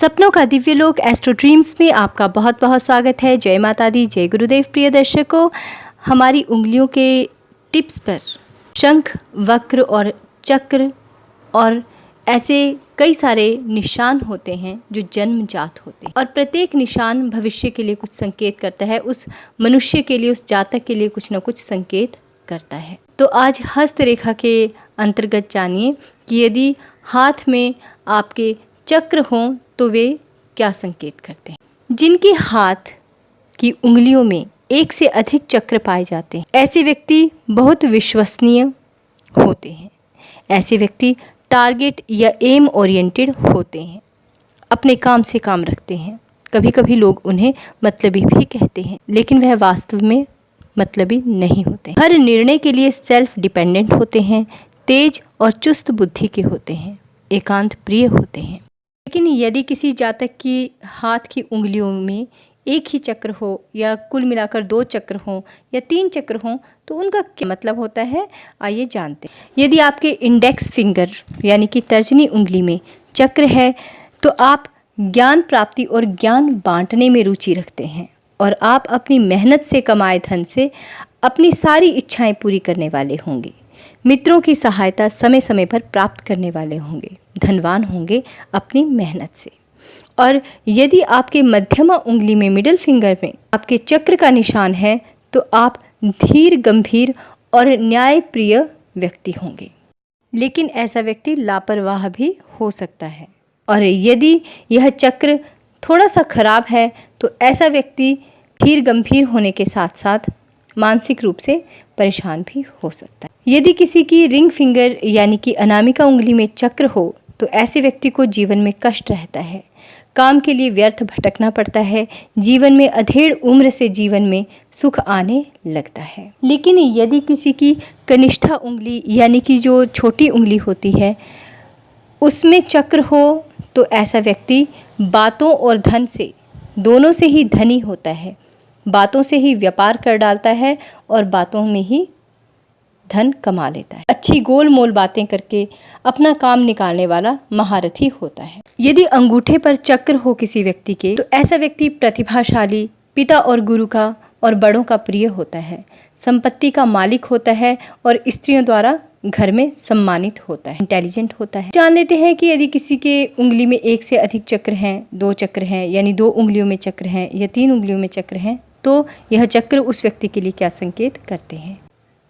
सपनों का दिव्य लोक एस्ट्रो ड्रीम्स में आपका बहुत बहुत स्वागत है। जय माता दी, जय गुरुदेव। प्रिय दर्शकों, हमारी उंगलियों के टिप्स पर शंख, वक्र और चक्र और ऐसे कई सारे निशान होते हैं जो जन्मजात होते हैं और प्रत्येक निशान भविष्य के लिए कुछ संकेत करता है। उस मनुष्य के लिए, उस जातक के लिए कुछ न कुछ संकेत करता है। तो आज हस्तरेखा के अंतर्गत जानिए कि यदि हाथ में आपके चक्र हों तो वे क्या संकेत करते हैं। जिनके हाथ की उंगलियों में एक से अधिक चक्र पाए जाते हैं, ऐसे व्यक्ति बहुत विश्वसनीय होते हैं। ऐसे व्यक्ति टारगेट या एम ओरिएंटेड होते हैं, अपने काम से काम रखते हैं। कभी कभी लोग उन्हें मतलबी भी कहते हैं, लेकिन वह वास्तव में मतलबी नहीं होते। हर निर्णय के लिए सेल्फ डिपेंडेंट होते हैं, तेज और चुस्त बुद्धि के होते हैं, एकांत प्रिय होते हैं। लेकिन यदि किसी जातक की हाथ की उंगलियों में एक ही चक्र हो या कुल मिलाकर 2 चक्र हों या 3 चक्र हों तो उनका क्या मतलब होता है, आइए जानते हैं। यदि आपके इंडेक्स फिंगर यानी कि तर्जनी उंगली में चक्र है तो आप ज्ञान प्राप्ति और ज्ञान बांटने में रुचि रखते हैं और आप अपनी मेहनत से कमाए धन से अपनी सारी इच्छाएं पूरी करने वाले होंगे। मित्रों की सहायता समय समय पर प्राप्त करने वाले होंगे, धनवान होंगे अपनी मेहनत से। और यदि आपके मध्यमा उंगली में मिडिल फिंगर में आपके चक्र का निशान है तो आप धीर, गंभीर और न्यायप्रिय व्यक्ति होंगे। लेकिन ऐसा व्यक्ति लापरवाह भी हो सकता है। और यदि यह चक्र थोड़ा सा खराब है तो ऐसा व्यक्ति धीर, गंभीर होने के साथ साथ मानसिक रूप से परेशान भी हो सकता है। यदि किसी की रिंग फिंगर यानी कि अनामिका उंगली में चक्र हो तो ऐसे व्यक्ति को जीवन में कष्ट रहता है, काम के लिए व्यर्थ भटकना पड़ता है, जीवन में अधेड़ उम्र से जीवन में सुख आने लगता है। लेकिन यदि किसी की कनिष्ठा उंगली यानी कि जो छोटी उंगली होती है उसमें चक्र हो तो ऐसा व्यक्ति बातों और धन से, दोनों से ही धनी होता है, बातों से ही व्यापार कर डालता है और बातों में ही धन कमा लेता है। अच्छी गोल मोल बातें करके अपना काम निकालने वाला महारथी होता है। यदि अंगूठे पर चक्र हो किसी व्यक्ति के तो ऐसा व्यक्ति प्रतिभाशाली, पिता और गुरु का और बड़ों का प्रिय होता है, संपत्ति का मालिक होता है और स्त्रियों द्वारा घर में सम्मानित होता है, इंटेलिजेंट होता है। जान लेते हैं कि यदि किसी के उंगली में एक से अधिक चक्र हैं, 2 चक्र हैं यानी 2 उंगलियों में चक्र हैं या 3 उंगलियों में चक्र हैं तो यह चक्र उस व्यक्ति के लिए क्या संकेत करते हैं।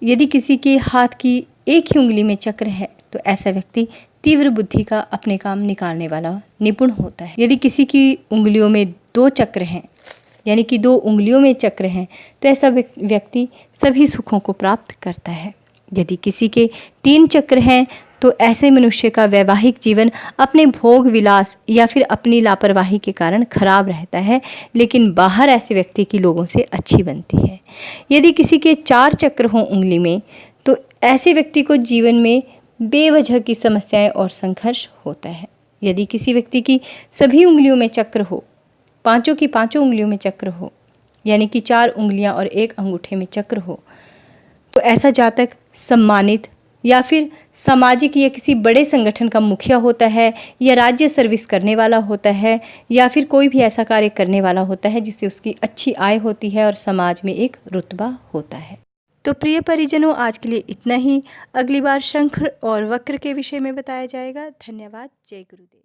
यदि किसी के हाथ की एक ही उंगली में चक्र है तो ऐसा व्यक्ति तीव्र बुद्धि का, अपने काम निकालने वाला निपुण होता है। यदि किसी की उंगलियों में 2 चक्र हैं यानी कि 2 उंगलियों में चक्र हैं तो ऐसा व्यक्ति सभी सुखों को प्राप्त करता है। यदि किसी के 3 चक्र हैं तो ऐसे मनुष्य का वैवाहिक जीवन अपने भोग विलास या फिर अपनी लापरवाही के कारण खराब रहता है, लेकिन बाहर ऐसे व्यक्ति की लोगों से अच्छी बनती है। यदि किसी के 4 चक्र हों उंगली में तो ऐसे व्यक्ति को जीवन में बेवजह की समस्याएं और संघर्ष होता है। यदि किसी व्यक्ति की सभी उंगलियों में चक्र हो, 5 की 5 उंगलियों में चक्र हो यानी कि 4 उंगलियां और 1 अंगूठे में चक्र हो तो ऐसा जातक सम्मानित या फिर सामाजिक या किसी बड़े संगठन का मुखिया होता है या राज्य सर्विस करने वाला होता है या फिर कोई भी ऐसा कार्य करने वाला होता है जिससे उसकी अच्छी आय होती है और समाज में एक रुतबा होता है। तो प्रिय परिजनों, आज के लिए इतना ही। अगली बार शंख और वक्र के विषय में बताया जाएगा। धन्यवाद। जय गुरुदेव।